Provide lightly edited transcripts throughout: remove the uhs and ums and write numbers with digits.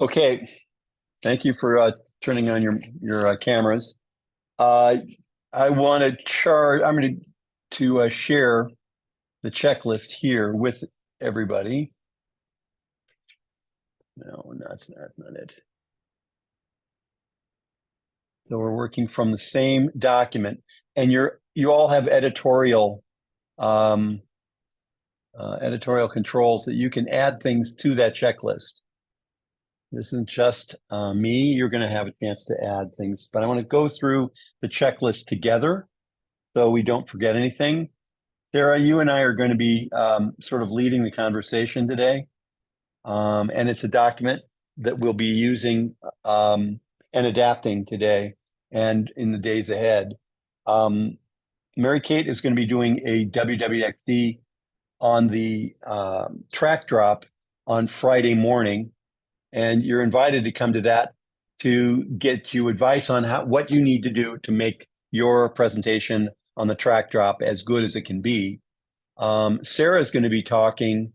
Okay, thank you for turning on your cameras. Uh, I want to charge. I'm going to share the checklist here with everybody. No, that's not it. So we're working from the same document, and you all have um, editorial controls that you can add things to that checklist. This isn't just me. You're going to have a chance to add things, but I want to go through the checklist together so we don't forget anything. Sarah, you and I are going to be sort of leading the conversation today. And it's a document that we'll be using and adapting today and in the days ahead. Mary Kate is going to be doing a WWXD on the track drop on Friday morning. And you're invited to come to that to get you advice on what you need to do to make your presentation on the track drop as good as it can be. Sarah is going to be talking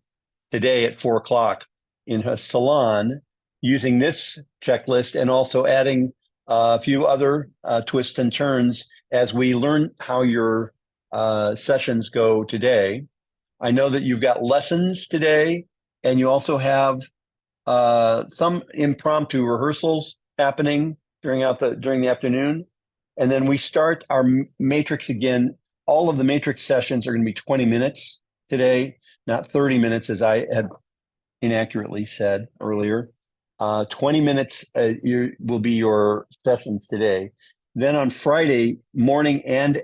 today at 4 o'clock in her salon using this checklist and also adding a few other twists and turns as we learn how your sessions go today. I know that you've got lessons today, and you also have some impromptu rehearsals happening during the afternoon. And then we start our matrix again. All of the matrix sessions are going to be 20 minutes today, not 30 minutes, as I had inaccurately said earlier. 20 minutes will be your sessions today. Then on Friday morning and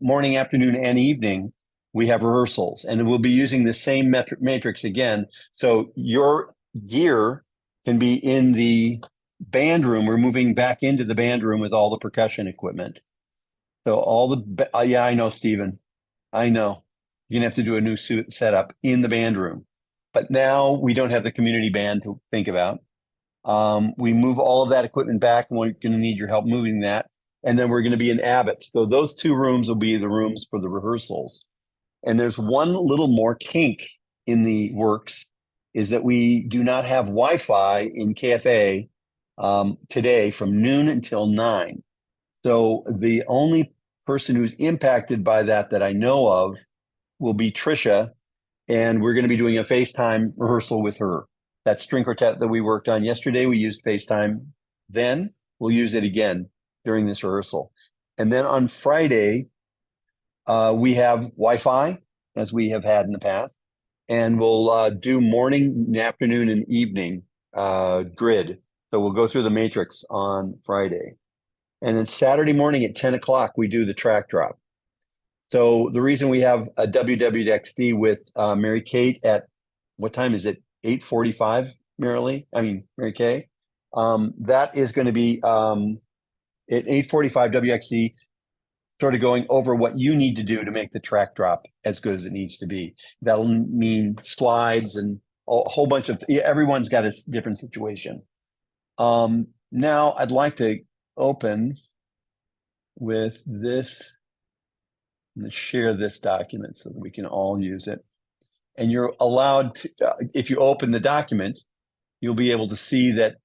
morning, afternoon, and evening, we have rehearsals, and we'll be using the same matrix again. So your gear can be in the band room. We're moving back into the band room with all the percussion equipment. So yeah, I know, Stephen. I know. You're gonna have to do a new setup in the band room. But now we don't have the community band to think about. We move all of that equipment back, and we're gonna need your help moving that. And then we're gonna be in Abbott. So those two rooms will be the rooms for the rehearsals. And there's one little more kink in the works, is that we do not have Wi-Fi in KFA today from noon until 9. So the only person who's impacted by that I know of will be Trisha, and we're going to be doing a FaceTime rehearsal with her. That string quartet that we worked on yesterday, we used FaceTime then. We'll use it again during this rehearsal. And then on Friday, we have Wi-Fi, as we have had in the past, and we'll do morning, afternoon, and evening grid. So we'll go through the matrix on Friday. And then Saturday morning at 10 o'clock, we do the track drop. So the reason we have a WWXD with Mary Kate at, what time is it? 8:45, Mary Kay. That is going to be at 8:45 WXD, sort of going over what you need to do to make the track drop as good as it needs to be. That'll mean slides and a whole bunch of, everyone's got a different situation. Now I'd like to open with this. I'm going to share this document so that we can all use it. And you're allowed to, if you open the document, you'll be able to see that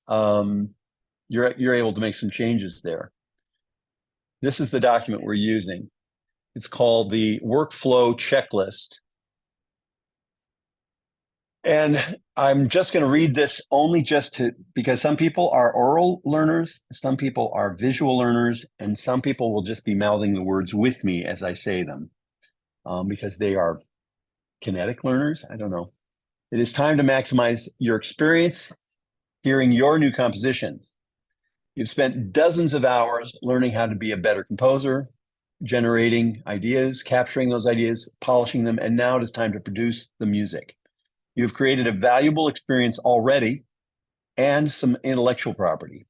you're able to make some changes there. This is the document we're using. It's called the workflow checklist. And I'm just going to read this only because some people are oral learners, some people are visual learners, and some people will just be mouthing the words with me as I say them, because they are kinetic learners. I don't know. It is time to maximize your experience hearing your new compositions. You've spent dozens of hours learning how to be a better composer, generating ideas, capturing those ideas, polishing them, and now it is time to produce the music. You've created a valuable experience already and some intellectual property.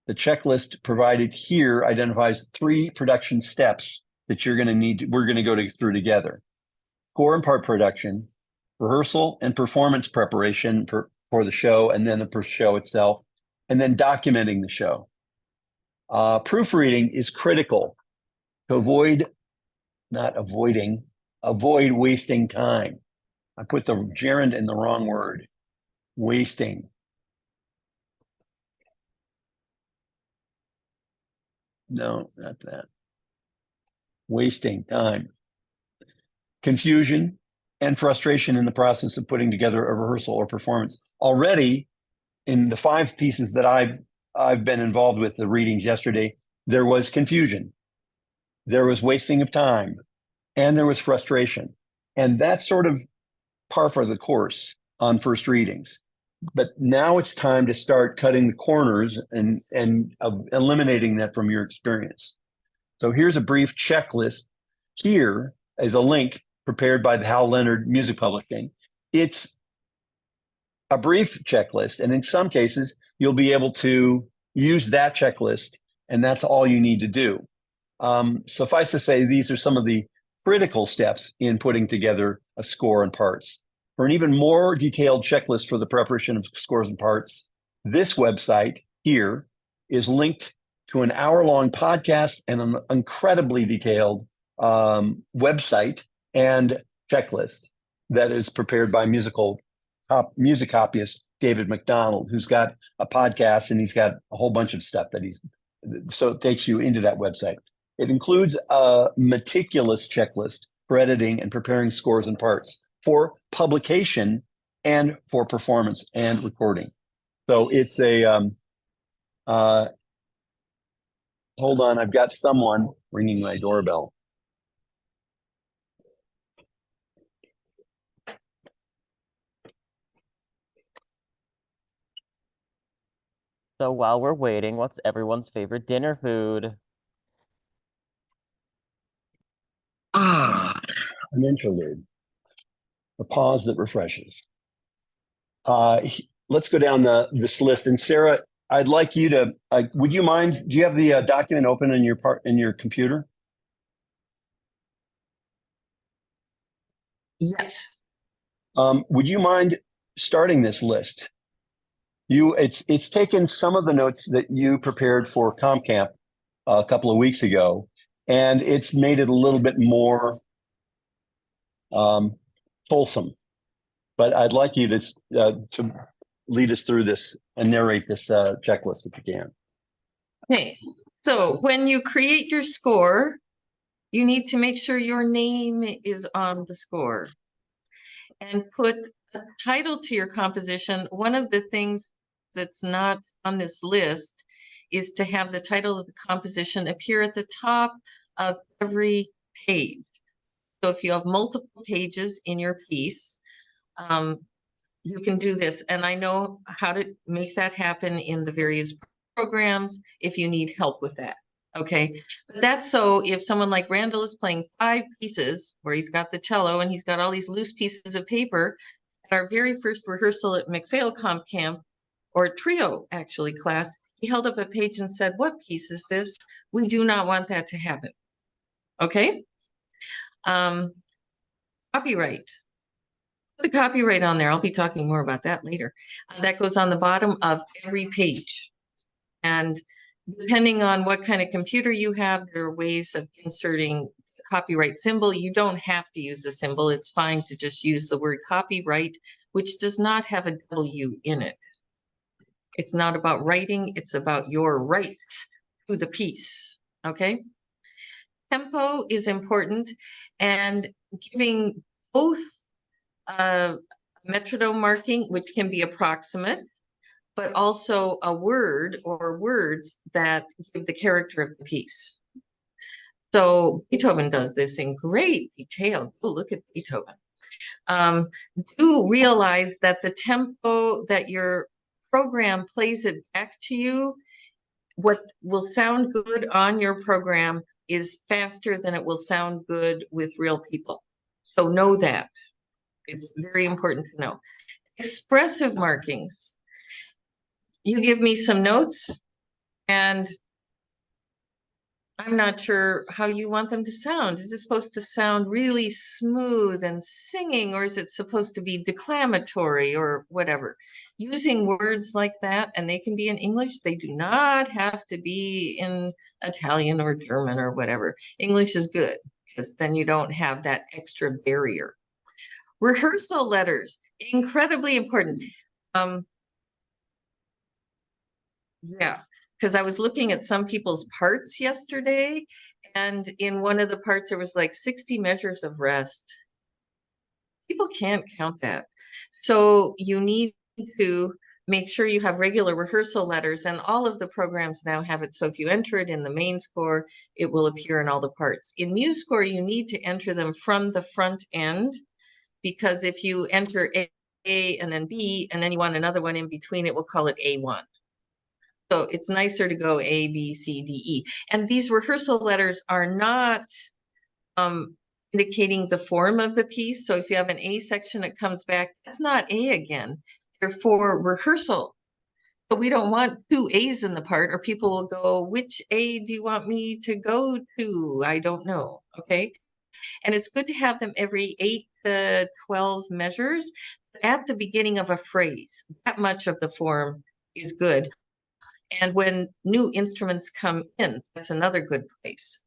The checklist provided here identifies 3 production steps that we're going to go through together. Score and part production, rehearsal and performance preparation for the show, and then the show itself, and then documenting the show. Proofreading is critical to avoid wasting time. I put the gerund in the wrong word, wasting. No, not that. Wasting time. Confusion and frustration in the process of putting together a rehearsal or performance. Already in the 5 pieces that I've been involved with, the readings yesterday, there was confusion, there was wasting of time, and there was frustration. And that's sort of par for the course on first readings. But now it's time to start cutting the corners and eliminating that from your experience. So here's a brief checklist. Here is a link prepared by the Hal Leonard Music Publishing. It's a brief checklist, and in some cases, you'll be able to use that checklist, and that's all you need to do. Suffice to say, these are some of the critical steps in putting together a score and parts. For an even more detailed checklist for the preparation of scores and parts, this website here is linked to an hour-long podcast and an incredibly detailed website and checklist that is prepared by music copyist David McDonald, who's got a podcast and he's got a whole bunch of stuff so it takes you into that website. It includes a meticulous checklist for editing and preparing scores and parts for publication and for performance and recording. So it's a, hold on, I've got someone ringing my doorbell. So while we're waiting, what's everyone's favorite dinner food? An interlude, a pause that refreshes. Let's go down this list. And Sarah, I'd like you to, would you mind, do you have the document open in your computer? Yes. Would you mind starting this list? It's taken some of the notes that you prepared for CompCamp a couple of weeks ago, and it's made it a little bit more fulsome. But I'd like you to lead us through this and narrate this checklist if you can. Okay. So when you create your score, you need to make sure your name is on the score and put a title to your composition. One of the things that's not on this list is to have the title of the composition appear at the top of every page. So if you have multiple pages in your piece, you can do this. And I know how to make that happen in the various programs if you need help with that. Okay. But that's so if someone like Randall is playing 5 pieces where he's got the cello and he's got all these loose pieces of paper, at our very first rehearsal at McPhail Comp Camp, or trio actually class, he held up a page and said, "What piece is this? We do not want that to happen." Okay. Copyright. Put the copyright on there. I'll be talking more about that later. That goes on the bottom of every page. And depending on what kind of computer you have, there are ways of inserting the copyright symbol. You don't have to use the symbol. It's fine to just use the word copyright, which does not have a W in it. It's not about writing. It's about your rights to the piece. Okay. Tempo is important, and giving both metronome marking, which can be approximate, but also a word or words that give the character of the piece. So Beethoven does this in great detail. Go look at Beethoven. Do realize that the tempo that your program plays it back to you, what will sound good on your program is faster than it will sound good with real people. So know that. It's very important to know. Expressive markings. You give me some notes and I'm not sure how you want them to sound. Is it supposed to sound really smooth and singing, or is it supposed to be declamatory or whatever? Using words like that, and they can be in English. They do not have to be in Italian or German or whatever. English is good because then you don't have that extra barrier. Rehearsal letters, incredibly important. Yeah. because I was looking at some people's parts yesterday, and in one of the parts, there was like 60 measures of rest. People can't count that. So you need to make sure you have regular rehearsal letters, and all of the programs now have it. So if you enter it in the main score, it will appear in all the parts. In MuseScore, you need to enter them from the front end, because if you enter A and then B, and then you want another one in between, it will call it A1. So it's nicer to go A, B, C, D, E. And these rehearsal letters are not indicating the form of the piece. So if you have an A section that comes back, that's not A again. They're for rehearsal. But we don't want two A's in the part, or people will go, which A do you want me to go to? I don't know. Okay. And it's good to have them every 8 to 12 measures at the beginning of a phrase. That much of the form is good. And when new instruments come in, that's another good place.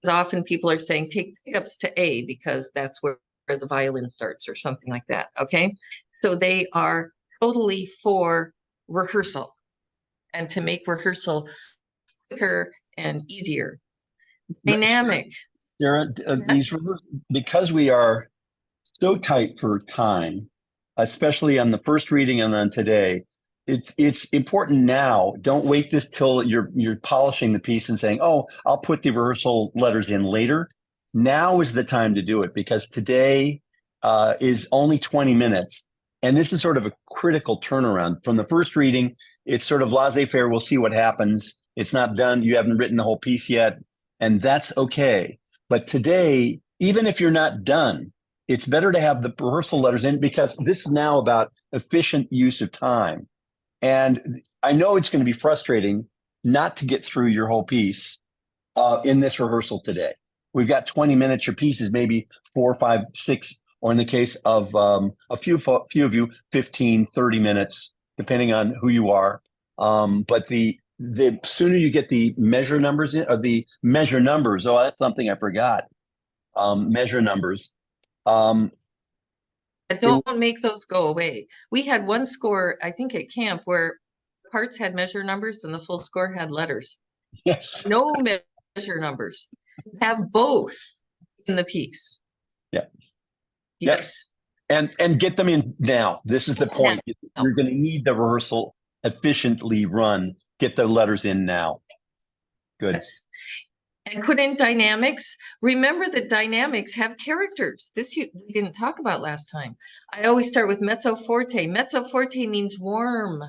Because often people are saying, take pickups to A, because that's where the violin starts, or something like that. Okay. So they are totally for rehearsal, and to make rehearsal quicker and easier. Dynamic. Sarah, because we are so tight for time, especially on the first reading and on today, it's important now. Don't wait this till you're polishing the piece and saying, "Oh, I'll put the rehearsal letters in later." Now is the time to do it, because today is only 20 minutes, and this is sort of a critical turnaround from the first reading. It's sort of laissez-faire. We'll see what happens. It's not done. You haven't written the whole piece yet, and that's okay. But today, even if you're not done, it's better to have the rehearsal letters in, because this is now about efficient use of time. And I know it's going to be frustrating not to get through your whole piece in this rehearsal today. We've got 20 minutes. Your piece is maybe 4, 5, 6, or in the case of a few of you, 15, 30 minutes, depending on who you are. But the sooner you get the measure numbers in, or the measure numbers, oh, that's something I forgot. Measure numbers. Don't make those go away. We had one score, I think at camp, where parts had measure numbers and the full score had letters. Yes. No measure numbers. Have both in the piece. Yeah. Yes. And get them in now. This is the point. Now. You're going to need the rehearsal efficiently run. Get the letters in now. Good. Yes. And put in dynamics. Remember that dynamics have characters. This we didn't talk about last time. I always start with mezzo forte. Mezzo forte means warm.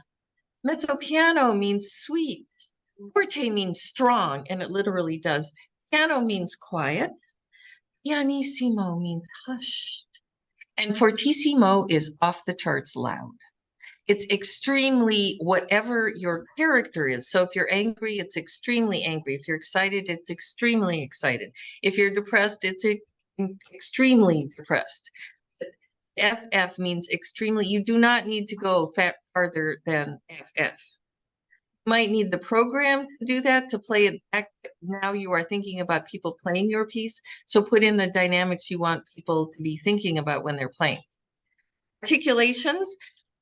Mezzo piano means sweet. Forte means strong, and it literally does. Piano means quiet. Pianissimo means hushed. And fortissimo is off the charts loud. It's extremely whatever your character is. So if you're angry, it's extremely angry. If you're excited, it's extremely excited. If you're depressed, it's extremely depressed. FF means extremely. You do not need to go farther than FF. You might need the program to do that, to play it back. Now you are thinking about people playing your piece. So put in the dynamics you want people to be thinking about when they're playing. Articulations.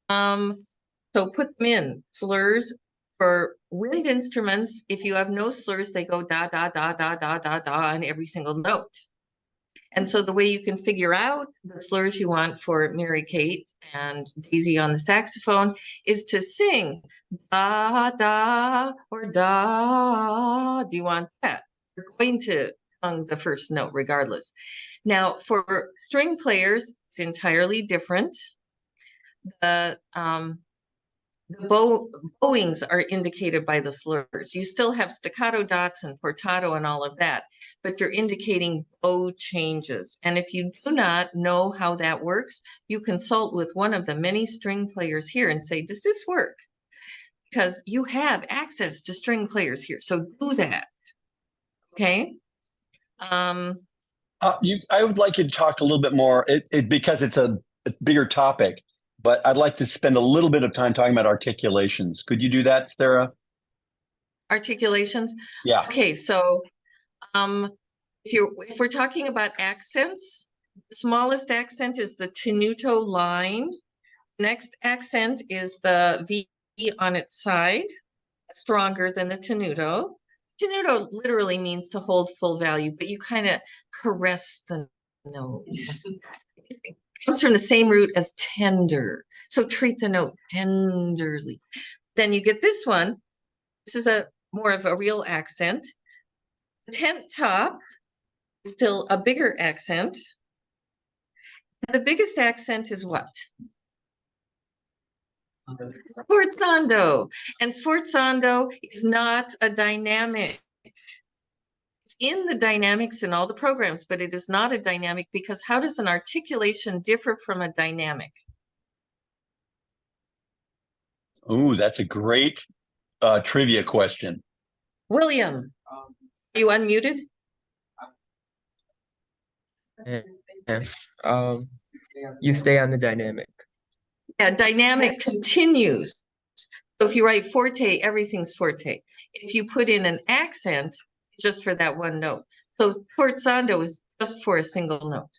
So put them in. Slurs for wind instruments. If you have no slurs, they go da, da, da, da, da, da, da on every single note. And so the way you can figure out the slurs you want for Mary Kate and Daisy on the saxophone is to sing da, da, or da. Do you want that? You're going to sing the first note regardless. Now, for string players, it's entirely different. The bowings are indicated by the slurs. You still have staccato dots and portato and all of that, but you're indicating bow changes. And if you do not know how that works, you consult with one of the many string players here and say, does this work? Because you have access to string players here. So do that. Okay. I would like you to talk a little bit more, because it's a bigger topic, but I'd like to spend a little bit of time talking about articulations. Could you do that, Sarah? Articulations? Yeah. Okay, so if we're talking about accents, the smallest accent is the tenuto line. Next accent is the V on its side. stronger than the tenuto. Tenuto literally means to hold full value, but you kind of caress the note. It comes from the same root as tender. So treat the note tenderly. Then you get this one. This is a more of a real accent. The tent top is still a bigger accent. And the biggest accent is what? Sforzando. And sforzando is not a dynamic. It's in the dynamics in all the programs, but it is not a dynamic because how does an articulation differ from a dynamic? Oh, that's a great trivia question. William, are you unmuted? Yeah. You stay on the dynamic. Yeah, dynamic continues. So if you write forte, everything's forte. If you put in an accent, it's just for that one note. So sforzando is just for a single note.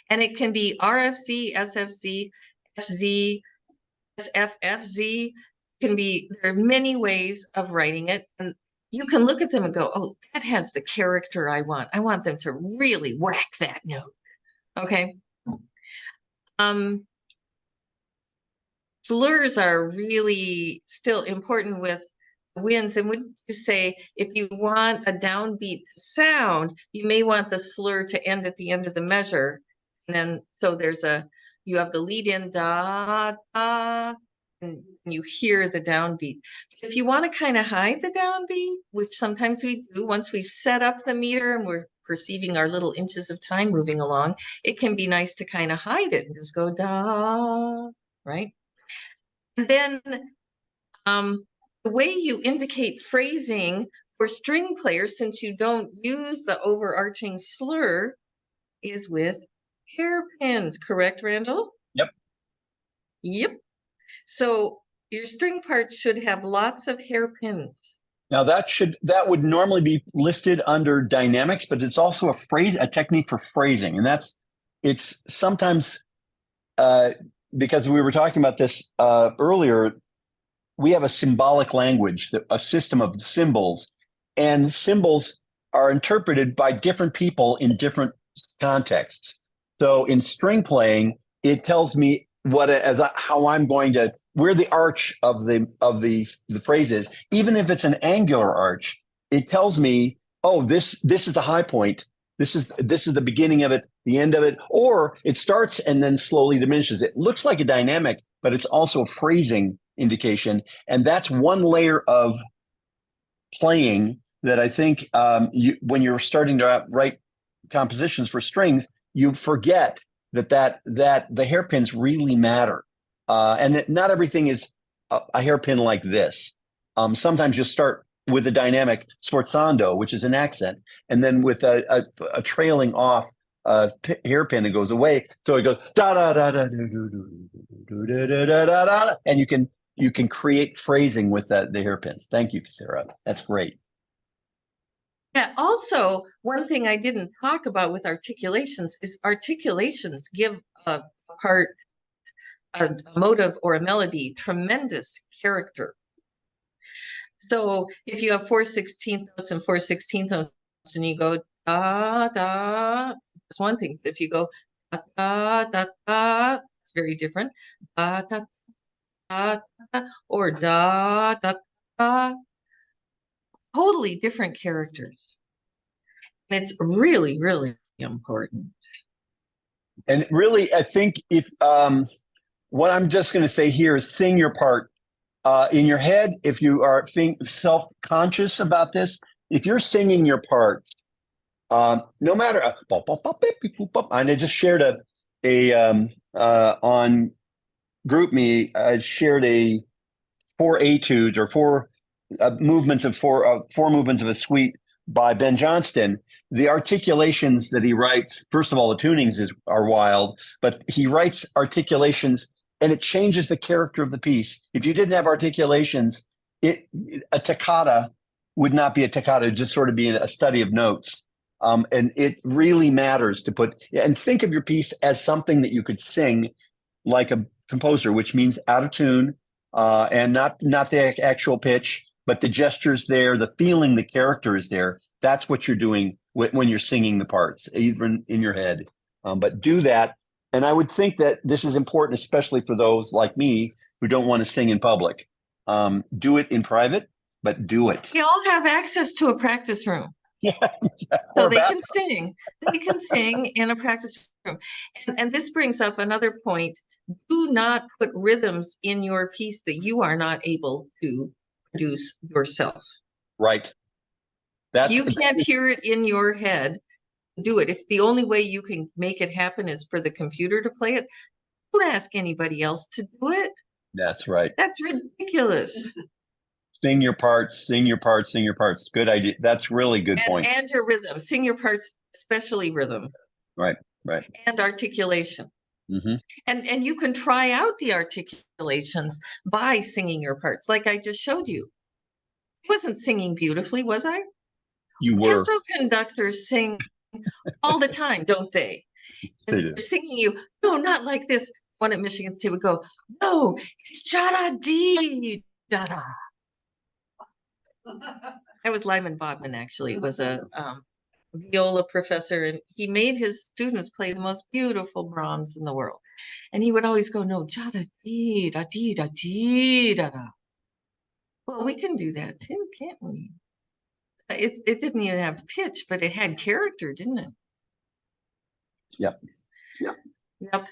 And it can be RFZ, SFZ, FZ, SFFZ. Can be, there are many ways of writing it. And you can look at them and go, oh, that has the character I want. I want them to really whack that note. Okay. Slurs are really still important with winds. And wouldn't you say if you want a downbeat sound, you may want the slur to end at the end of the measure. And then so there's you have the lead in da da, and you hear the downbeat. If you want to kind of hide the downbeat, which sometimes we do once we've set up the meter and we're perceiving our little inches of time moving along, it can be nice to kind of hide it and just go da, right? And then the way you indicate phrasing for string players, since you don't use the overarching slur, is with hairpins, correct, Randall? Yep. Yep. So your string parts should have lots of hairpins. Now that would normally be listed under dynamics, but it's also a technique for phrasing, and it's sometimes because we were talking about this earlier. We have a symbolic language, a system of symbols, and symbols are interpreted by different people in different contexts. So in string playing, it tells me how I'm going to where the arch of the phrase is. Even if it's an angular arch, it tells me, oh, this is the high point. This is the beginning of it, the end of it, or it starts and then slowly diminishes. It looks like a dynamic, but it's also a phrasing indication, and that's one layer of playing that I think when you're starting to write compositions for strings, you forget that the hairpins really matter, and not everything is a hairpin like this. Sometimes you'll start with a dynamic sforzando, which is an accent, and then with a trailing off hairpin, it goes away, so it goes da da da da da da da da da, and you can create phrasing with the hairpins. Thank you, Sarah. That's great. Yeah, also, one thing I didn't talk about with articulations is articulations give a part, a motive or a melody, tremendous character. So if you have 4/16 notes and 4/16 notes and you go da, da, that's one thing. If you go da, da, da, da, it's very different. Da, da, da, da, or da, da, da. Totally different characters. And it's really, really important. And really, I think if what I'm just going to say here is sing your part in your head. If you are self-conscious about this, if you're singing your part, no matter, and I just shared on GroupMe, I shared a 4 etudes or four movements of four movements of a suite by Ben Johnston. The articulations that he writes, first of all, the tunings are wild, but he writes articulations and it changes the character of the piece. If you didn't have articulations, a toccata would not be a toccata, it'd just sort of be a study of notes. And it really matters to put, and think of your piece as something that you could sing like a composer, which means out of tune and not the actual pitch. but the gesture's there, the feeling, the character is there. That's what you're doing when you're singing the parts, even in your head. But do that. And I would think that this is important, especially for those like me who don't want to sing in public. Do it in private, but do it. We all have access to a practice room. Yeah, So or they back- can sing. They can sing in a practice room. And this brings up another point. Do not put rhythms in your piece that you are not able to produce yourself. right. If you can't hear it in your head, do it. If the only way you can make it happen is for the computer to play it, don't ask anybody else to do it. That's right. That's ridiculous. Sing your parts, sing your parts, sing your parts. Good idea. That's really good point. And your rhythm. Sing your parts, especially rhythm. Right. And articulation. Mm-hmm. And you can try out the articulations by singing your parts, like I just showed you. I wasn't singing beautifully, was I? You were. Orchestral conductors sing all the time, don't they? They And do. they're singing you, no, not like this. One at Michigan State would go, no, it's jada-dee, da-da. I was Lyman Bodman, actually. It was a viola professor, and he made his students play the most beautiful Brahms in the world. And he would always go, no, jada-dee, da-dee, da-dee, da-da. Well, we can do that too, can't we? It didn't even have pitch, but it had character, didn't it? Yep. Yep.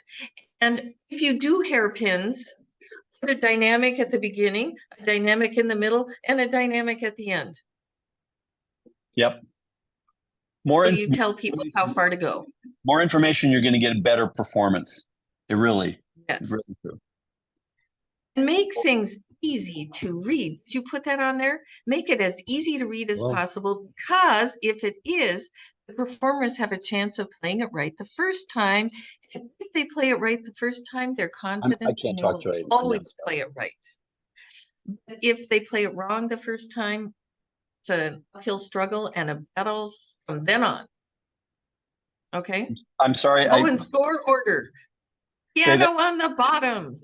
And if you do hairpins, put a dynamic at the beginning, a dynamic in the middle, and a dynamic at the end. Yep. More So you tell people how far to go. more information, you're going to get a better performance. It really, Yes. it's really true. And make things easy to read. Did you put that on there? Make it as easy to read as Well. possible, because if it is, the performers have a chance of playing it right the first time. And if they play it right the first time, they're confident I can't and they talk will to it. always play it right. But if they play it wrong the first time, it's an uphill struggle and a battle from then on. Okay? I'm sorry. Oh, in score order. Say that- Piano on the bottom.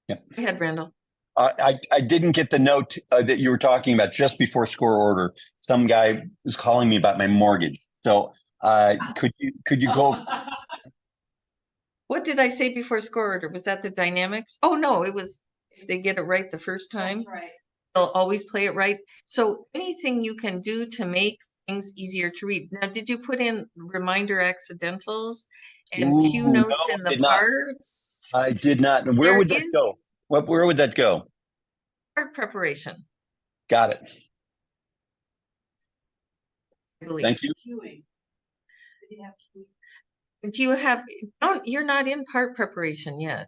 Yep. Go ahead, Randall. I didn't get the note that you were talking about just before score order. Some guy was calling me about my mortgage. So could you go? What did I say before score order? Was that the dynamics? Oh, no, it was if they get it right the first time, right. they'll always play it right. So anything you can do to make things easier to read. Now, did you put in reminder accidentals and cue Ooh, notes no, in the did not. parts? I did not. Where There would that is- go? Where would that go? Part preparation, Got it. I believe. Thank you. Queuing. Did you have queuing? Do you have, you're not in part preparation yet.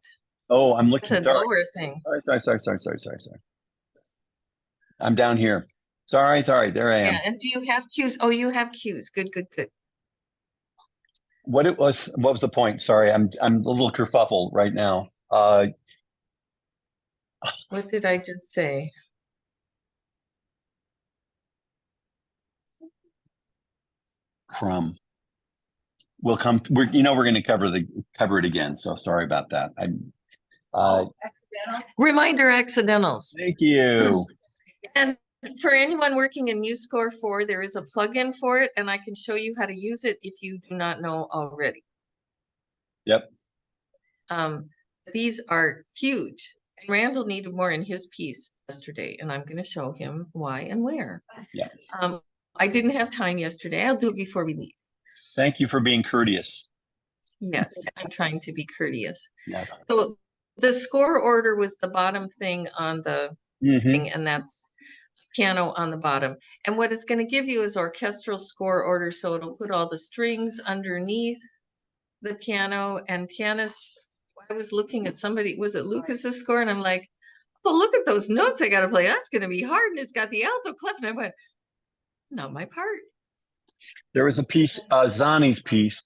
Oh, I'm It's looking. a Sorry. lower thing. Sorry. I'm down here. Sorry. There I am. Yeah, and do you have cues? Oh, you have cues. Good. What was the point? Sorry, I'm a little kerfuffled right now. What did I just say? Crumb. We'll come. We're going to cover it again. So sorry about that. Accidental. Reminder accidentals. Thank you. And for anyone working in MuseScore 4, there is a plugin for it, and I can show you how to use it if you do not know already. Yep. These are huge. And Randall needed more in his piece yesterday, and I'm going to show him why and where. Yeah. I didn't have time yesterday. I'll do it before we leave. Thank you for being courteous. Yes, I'm trying to be courteous. Yes. So the score order was the bottom thing on the Mhm. thing, and that's piano on the bottom. And what it's going to give you is orchestral score order. So it'll put all the strings underneath the piano, and pianists. I was looking at somebody, was it Lucas's score? And I'm like, oh, look at those notes I got to play. That's going to be hard. And it's got the alto clef. And I went, not my part. There was a piece, Zani's piece,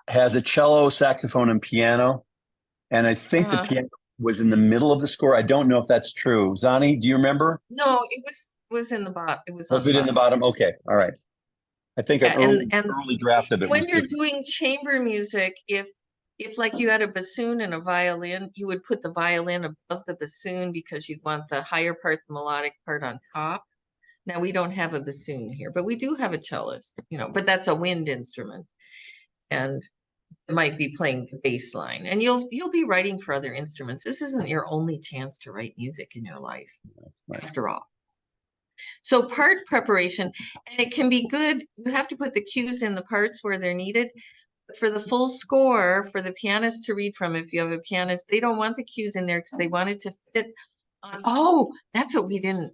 has a cello, saxophone, and piano. And I think the piano was in the middle of the score. I don't know if that's true. Zani, do you remember? No, it was in the bottom. It was. Was it in the bottom? Okay. All right. I think Yeah, an and early draft of it when was you're different. doing chamber music, if if like you had a bassoon and a violin, you would put the violin above the bassoon because you'd want the higher part, the melodic part on top. Now we don't have a bassoon here, but we do have a cellist, you know, but that's a wind instrument. And it might be playing the bass line. And you'll be writing for other instruments. This isn't your only chance to write music in your life, Right. after all. So part preparation, and it can be good. You have to put the cues in the parts where they're needed. For the full score, for the pianist to read from, if you have a pianist, they don't want the cues in there because they want it to fit on. Oh, that's what we didn't.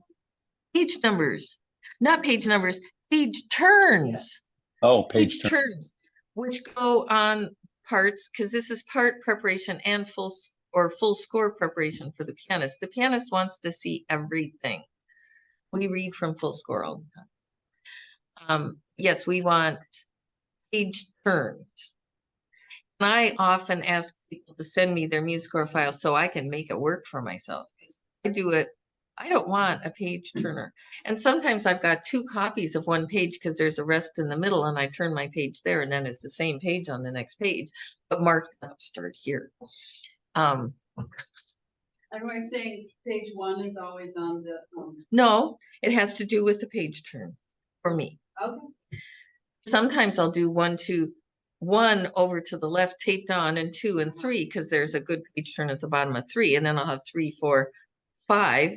Page numbers, not page numbers, page turns. Oh, Page page turn. turns, which go on parts, because this is part preparation and full score preparation for the pianist. The pianist wants to see everything. We read from full score all the time. Yes, we want page turned. And I often ask people to send me their music score file so I can make it work for myself. Because I do it, I don't want a page turner. And sometimes I've got 2 copies of one page because there's a rest in the middle and I turn my page there and then it's the same page on the next page, but marked up start here. And we're saying page 1 is always on the, No, it has to do with the page turn for me. okay. Sometimes I'll do 1, 2, 1 over to the left taped on and 2 and 3 because there's a good page turn at the bottom of 3, and then I'll have 3, 4, 5,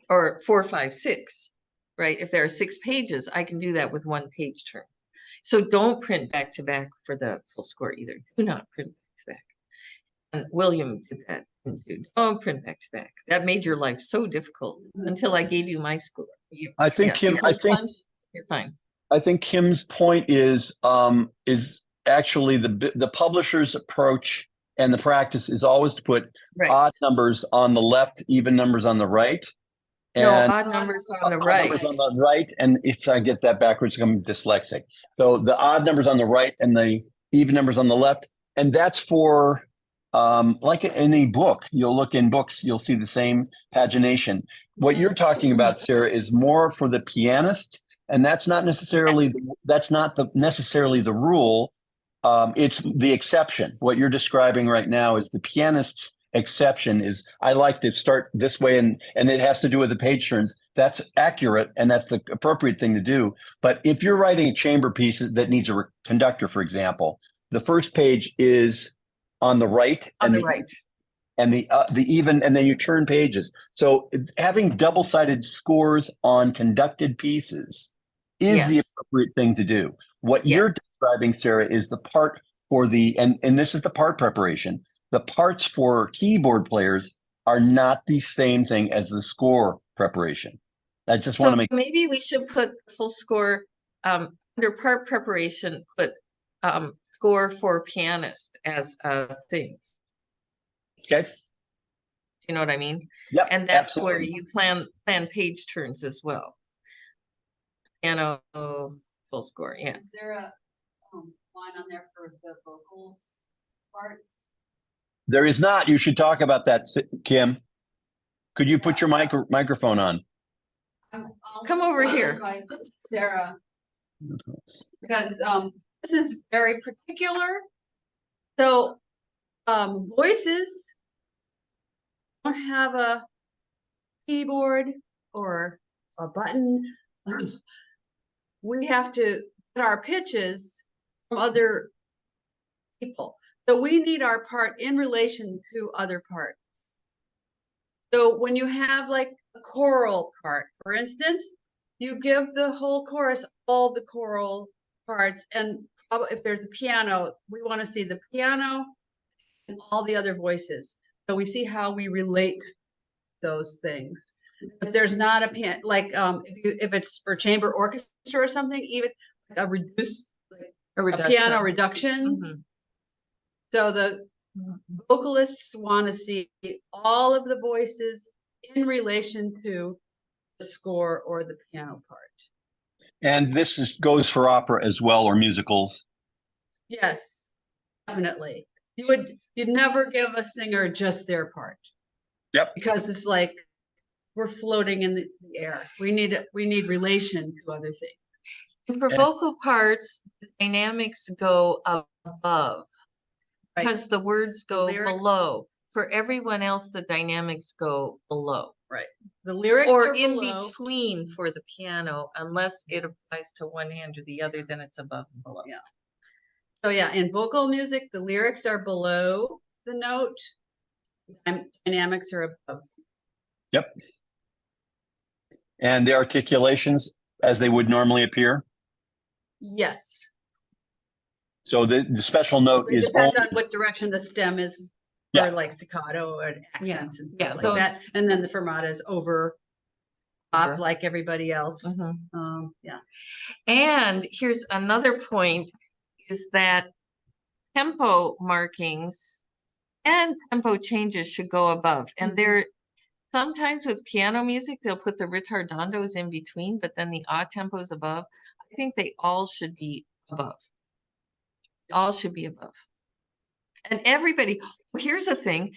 or 4, 5, 6, right? If there are 6 pages, I can do that with 1 page turn. So don't print back to back for the full score either. Do not print back to back. And William did that. Don't print back to back. That made your life so difficult until I gave you my score. I think Kim, You're fine. I think Kim's point is actually the publisher's approach and the practice is always to put Right. odd numbers on the left, even numbers on the right. No, And odd numbers on the odd right. numbers on the right. And if I get that backwards, I'm dyslexic. So the odd numbers on the right and the even numbers on the left. And that's for like in any book, you'll look in books, you'll see the same pagination. What you're talking about, Sarah, is more for the pianist. And that's not necessarily necessarily the rule. It's the exception. What you're describing right now is the pianist's exception. Is I like to start this way, and it has to do with the page turns. That's accurate, and that's the appropriate thing to do. But if you're writing a chamber piece that needs a conductor, for example, the first page is on the right, On the right. and the even, and then you turn pages. So having double-sided scores on conducted pieces is the Yes. appropriate thing to do. What Yes. you're describing, Sarah, is the part for the, and this is the part preparation. The parts for keyboard players are not the same thing as the score preparation. I just want So to make, maybe we should put full score under part preparation, put score for pianist as a thing. okay? You know what I mean? Yep, And that's where absolutely. you plan page turns as well. Piano full score, yeah. Is there a line on there for the vocals parts? There is not. You should talk about that, Kim. Could you put your microphone on? I'll Come over here. by Sarah, because this is very particular. So voices don't have a keyboard or a button. We have to get our pitches from other people. So we need our part in relation to other parts. So when you have like a choral part, for instance, you give the whole chorus all the choral parts. And if there's a piano, we want to see the piano and all the other voices. So we see how we relate those things. If there's not a piano, like if it's for chamber orchestra or something, even a reduced, like a piano reduction. Mhm. So the vocalists want to see all of the voices in relation to the score or the piano part. And this goes for opera as well, or musicals. Yes, definitely. You'd never give a singer just their part. Yep. Because it's like we're floating in the air. We need relation to other things. And for And- vocal parts, the dynamics go above. Right. because the words go lyrics- below. For everyone else, the dynamics go below. The lyrics Or are in below. between for the piano, unless it applies to one hand or the other, then it's above and below. Yeah. So yeah, in vocal music, the lyrics are below the note. Dynamics are above. Yep. And the articulations as they would normally appear. Yes. So the special note It is depends only, on what direction the stem is, Yeah. or like staccato or accents and Yeah, stuff like that. those- And then the fermata is over Over. top like everybody else. Mhm. Yeah. And here's another point is that tempo markings and tempo changes should go above. And Mhm. there, sometimes with piano music, they'll put the ritardandos in between, but then the odd tempos above. I think they all should be above. All should be above. And everybody, here's the thing.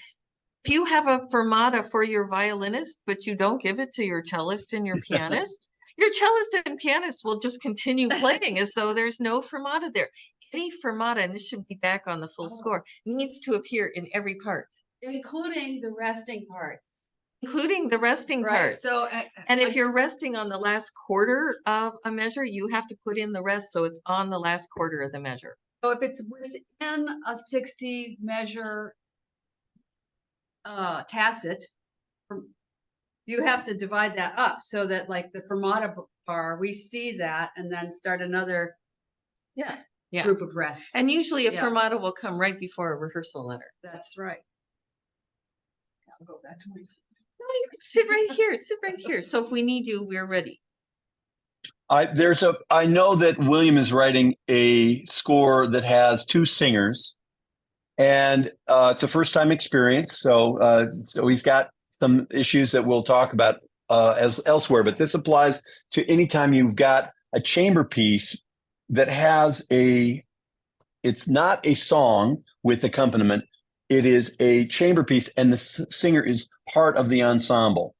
If you have a fermata for your violinist, but you don't give it to your cellist and your pianist, your cellist and pianist will just continue playing as though there's no fermata there. Any fermata, and this should be back on the full score, needs to appear in every part, Including the resting parts. including the resting Right. parts. So. And if you're resting on the last quarter of a measure, you have to put in the rest so it's on the last quarter of the measure. So if it's within a 60 measure tacit, you have to divide that up so that like the fermata bar, we see that and then start another Yeah. group of rests. And usually a Yeah. fermata will come right before a rehearsal letter. That's right. I'll go back to my. No, you can sit right here, sit right here. So if we need you, we're ready. I know that William is writing a score that has two singers, and it's a first time experience. So he's got some issues that we'll talk about as elsewhere, but this applies to anytime you've got a chamber piece that has it's not a song with accompaniment. It is a chamber piece, and the singer is part of the ensemble.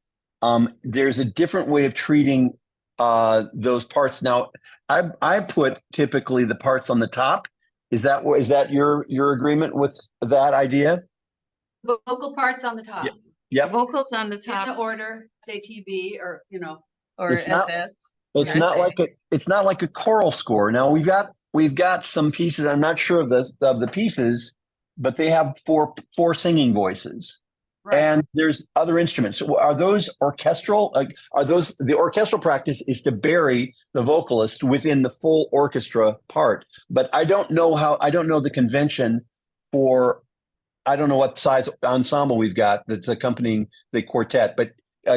There's a different way of treating those parts. Now, I put typically the parts on the top. Is that your agreement with that idea? Vocal parts on the top. Yep. Vocals on the In the top order, say TB or, or It's not- SS. It's I not see. it's not like a choral score. Now we've got some pieces. I'm not sure of the pieces, but they have four singing voices. right. And there's other instruments. So are those orchestral? Like, are those the orchestral practice is to bury the vocalist within the full orchestra part? But I don't know the convention for. I don't know what size ensemble we've got that's accompanying the quartet. But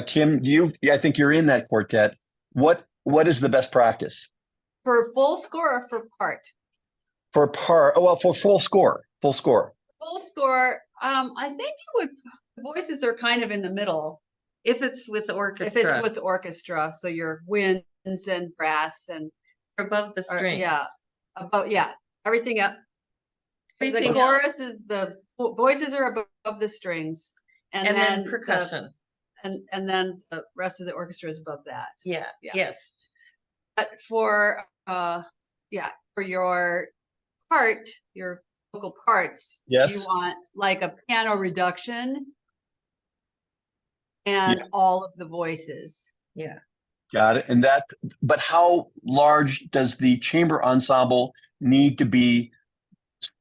Kim, I think you're in that quartet. What is the best practice For full score or for part? for part? Oh, well, for full score. Full score. Full score, I think voices are kind of in the middle. If it's with If orchestra, it's with orchestra, so your winds and brass and above the strings. yeah. Everything up. The Everything chorus is the voices are above the strings, And then percussion. and then the rest of the orchestra is above that. Yeah, Yeah. yes. But for your part, your vocal parts, Yes. you want like a piano reduction and all of the voices. Yeah. Got it. But how large does the chamber ensemble need to be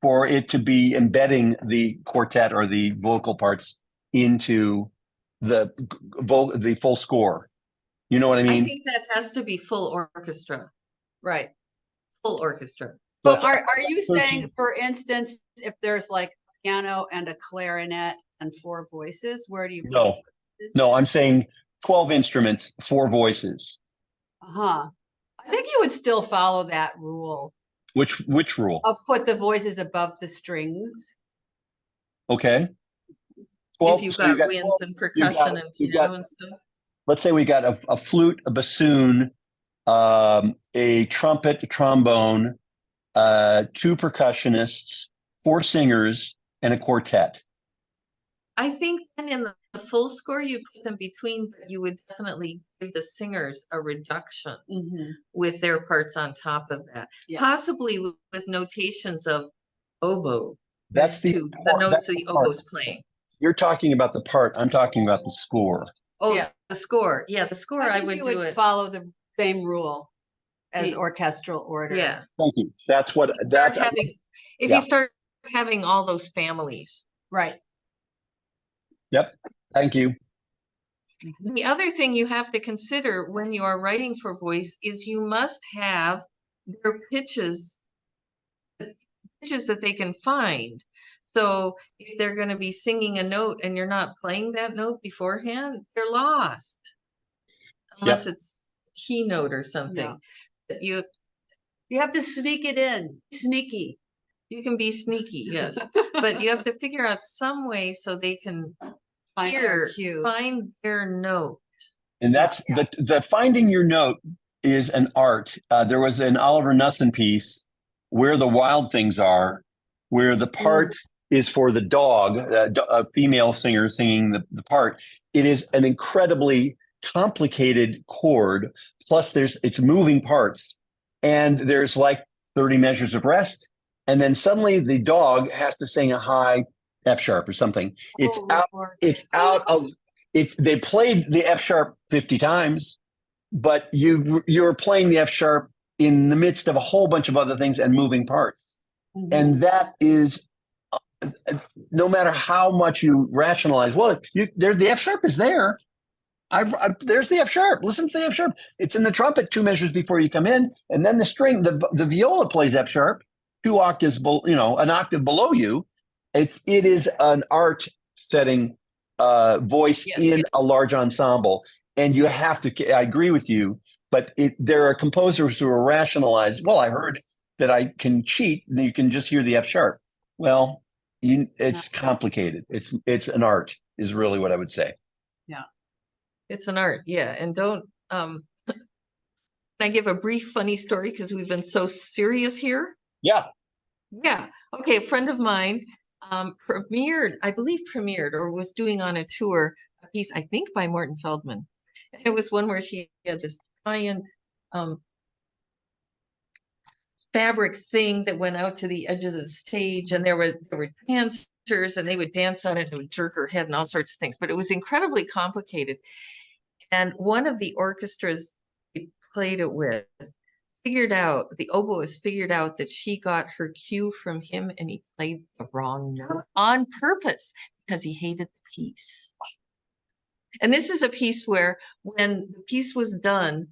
for it to be embedding the quartet or the vocal parts into the full score? You know what I I mean? think that has to be full orchestra, Right. full orchestra. But are you saying, for instance, if there's like piano and a clarinet and four voices, where do you? No, I'm saying 12 instruments, 4 voices. Uh-huh. I think you would still follow that rule Which rule? of put the voices above the strings. Okay. If you've so you got winds 12 and percussion and you've got- piano and stuff. Let's say we got a flute, a bassoon, a trumpet, a trombone, 2 percussionists, 4 singers, and a quartet. I think then in the full score, you put them between, but you would definitely give the singers a reduction with their parts on top of that. Yeah. Possibly with notations of oboe That's the to the notes that's the the part. oboe's playing. You're talking about the part. I'm talking about the score. Oh, Yeah. the score. Yeah, the score, I think would you do it. follow the same rule as The- orchestral order. Yeah. Thank you. That's what Start that's having, if yeah. you start having all those families. Right. Yep. Thank you. The other thing you have to consider when you are writing for voice is you must have their pitches that they can find. So if they're going to be singing a note and you're not playing that note beforehand, they're lost. Unless it's keynote or something. But you have to sneak it in, sneaky. You can be sneaky, yes, but you have to figure out some way so they can Find their hear, cue. find their note. And that's the finding your note is an art. There was an Oliver Nussin piece, Where the Wild Things Are, where the part is for the dog, a female singer singing the part. It is an incredibly complicated chord. Plus, it's moving parts, and there's like 30 measures of rest, and then suddenly the dog has to sing a high F sharp or something. It's out of. They played the F sharp 50 times, but you're playing the F sharp in the midst of a whole bunch of other things and moving parts. And that is, no matter how much you rationalize, well, the F sharp is there. There's the F sharp. Listen to the F sharp. It's in the trumpet 2 measures before you come in, and then the string, the viola plays F sharp 2 octaves, an octave below you. It is an art setting voice in a large ensemble, and you have to. I agree with you, but there are composers who are rationalized. Well, I heard that I can cheat, and you can just hear the F sharp. Well, it's complicated. It's an art, is really what I would say. Yeah, it's an art. Yeah, and don't. Can I give a brief funny story because we've been so serious here? Yeah. Yeah. Okay. A friend of mine premiered or was doing on a tour a piece, I think by Morton Feldman. And it was one where she had this giant fabric thing that went out to the edge of the stage, and there were dancers, and they would dance on it and would jerk her head and all sorts of things. But it was incredibly complicated. And one of the orchestras we played it with the oboist figured out that she got her cue from him, and he played the wrong note on purpose because he hated the piece. And this is a piece where when the piece was done,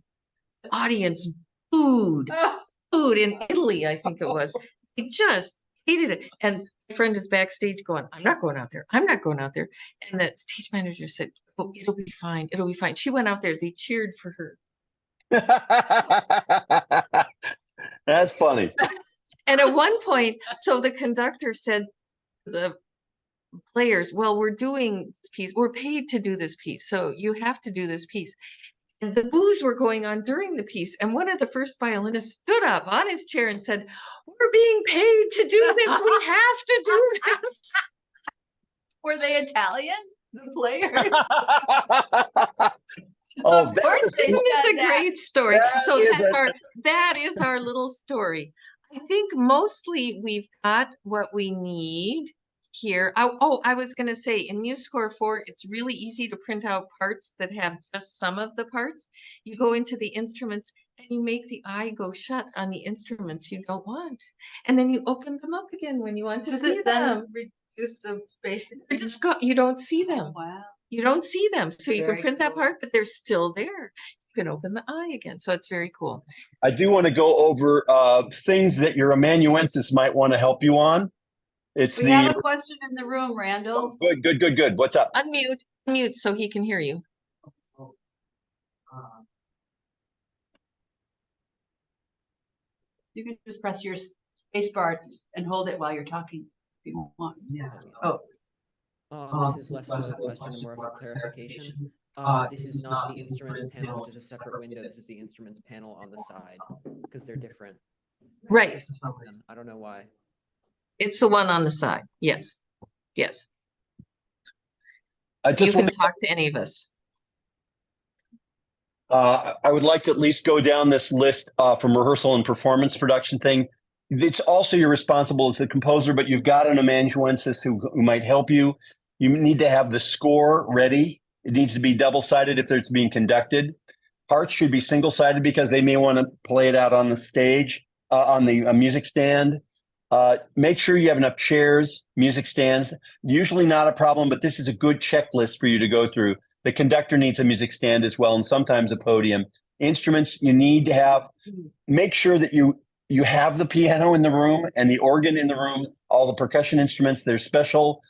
the audience booed in Italy, I think it was. They just hated it. And my friend is backstage going, I'm not going out there. I'm not going out there. And the stage manager said, oh, it'll be fine. It'll be fine. She went out there. They cheered for her. That's funny. And at one point, so the conductor said to the players, well, we're doing this piece. We're paid to do this piece. So you have to do this piece. And the boos were going on during the piece. And one of the first violinists stood up on his chair and said, we're being paid to do this. We have to do this. Were they Italian? The players? Oh, Of course they Isn't this said a that. great story? So that is our our little story. I think mostly we've got what we need here. I was going to say in MuseScore 4, it's really easy to print out parts that have just some of the parts. You go into the instruments and you make the eye go shut on the instruments you don't want. And then you open them up again when you want to see them. Reduce the space? You don't see them. Wow. You don't see them. So you Very can print that cool. part, but they're still there. You can open the eye again. So it's very cool. I do want to go over things that your amanuensis might want to help you on. It's We have a question in the room, Randall. Good. What's up? Unmute so he can hear you. You can just press your space bar and hold it while you're talking if you want. Yeah. Oh, This is less of a question and more of a clarification. This is not the instruments panel, which is a separate window. This is the instruments panel on the side because they're different. Right. I don't know why. It's the one on the side. Yes. Yes. I You just can want to, talk to any of us. I would like to at least go down this list from rehearsal and performance production thing. it's also you're responsible as the composer, but you've got an amanuensis who might help you. You need to have the score ready. It needs to be double-sided if it's being conducted. Parts should be single-sided because they may want to play it out on the stage, on the music stand. Make sure you have enough chairs, music stands. Usually not a problem, but this is a good checklist for you to go through. The conductor needs a music stand as well, and sometimes a podium. Instruments, you need to have, make sure that you have the piano in the room and the organ in the room, all the percussion instruments. There's special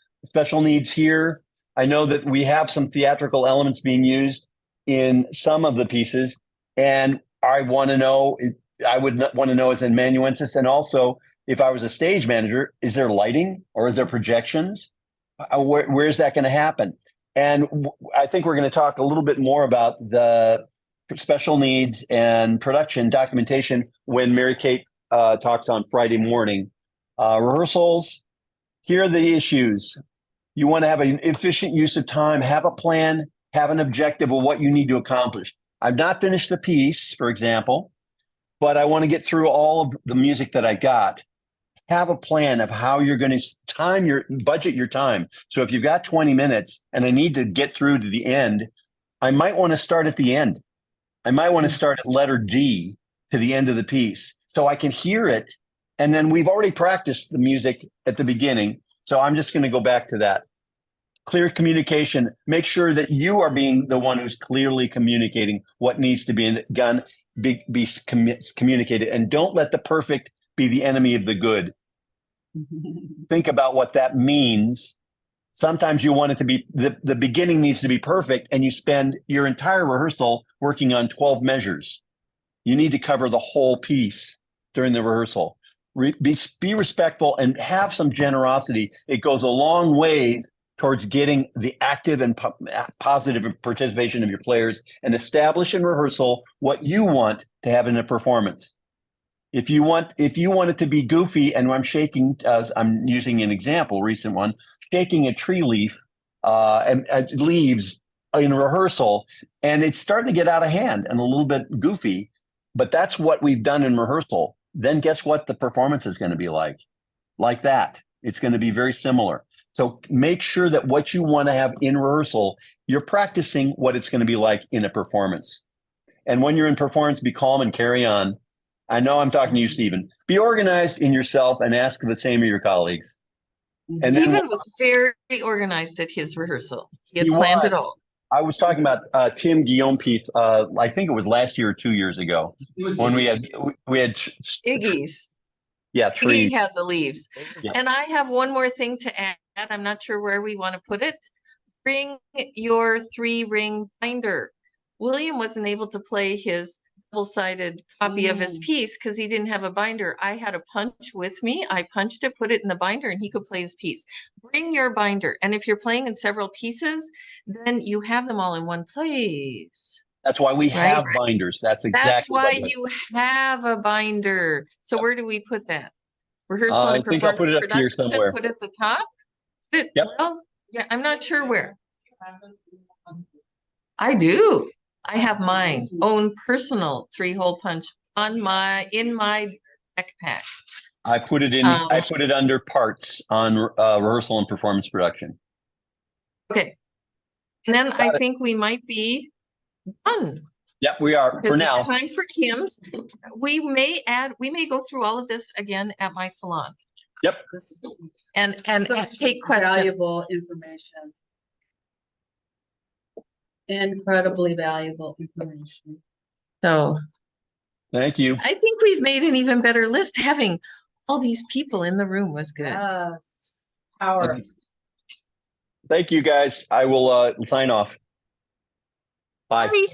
needs here. I know that we have some theatrical elements being used in some of the pieces, and I want to know, I would want to know as an amanuensis, and also if I was a stage manager, is there lighting or is there projections? Where is that going to happen? And I think we're going to talk a little bit more about the special needs and production documentation when Mary Kate talks on Friday morning. Rehearsals, here are the issues. You want to have an efficient use of time, have a plan, have an objective of what you need to accomplish. I've not finished the piece, for example, but I want to get through all of the music that I got. Have a plan of how you're going to budget your time. So if you've got 20 minutes and I need to get through to the end, I might want to start at the end. I might want to start at letter D to the end of the piece so I can hear it. And then we've already practiced the music at the beginning. So I'm just going to go back to that. Clear communication. Make sure that you are being the one who's clearly communicating what needs to be communicated. And don't let the perfect be the enemy of the good. Think about what that means. Sometimes you want it to be, the beginning needs to be perfect, and you spend your entire rehearsal working on 12 measures. You need to cover the whole piece during the rehearsal. Be respectful and have some generosity. It goes a long way towards getting the active and positive participation of your players, and establish in rehearsal what you want to have in a performance. If you want it to be goofy, and I'm using an example, recent one, shaking a tree leaf and leaves in rehearsal, and it's starting to get out of hand and a little bit goofy, but that's what we've done in rehearsal. Then guess what the performance is going to be like? Like that. It's going to be very similar. So make sure that what you want to have in rehearsal, you're practicing what it's going to be like in a performance. And when you're in performance, be calm and carry on. I know I'm talking to you, Stephen. Be organized in yourself and ask the same of your colleagues. And Stephen was very organized at his rehearsal. He had planned it all. I was talking about Tim Guillaume piece. I think it was last year or 2 years ago when we had Iggy's. Yeah, trees. Iggy had the leaves. Yeah. And I have one more thing to add. I'm not sure where we want to put it. Bring your 3-ring binder. William wasn't able to play his double-sided copy of his piece because he didn't have a binder. I had a punch with me. I punched it, put it in the binder, and he could play his piece. Bring your binder. And if you're playing in several pieces, then you have them all in one place. That's why we have binders. That's why you have a binder. So where do we put that? Rehearsal and think I'll put it up here somewhere. Put it at the top? Yep. Well, yeah, I'm not sure where. I do. I have my own personal 3-hole punch in my backpack. I put it in. I put it under parts on rehearsal and performance production. Okay, and then I think we might be done. Yep, we are for now. It's time for Kim's. We may go through all of this again at my salon. Yep. And take questions. Valuable information. Incredibly valuable information. So thank you. I think we've made an even better list. Having all these people in the room was good. Yes. Power. Thank you, guys. I will sign off. Bye. Bye.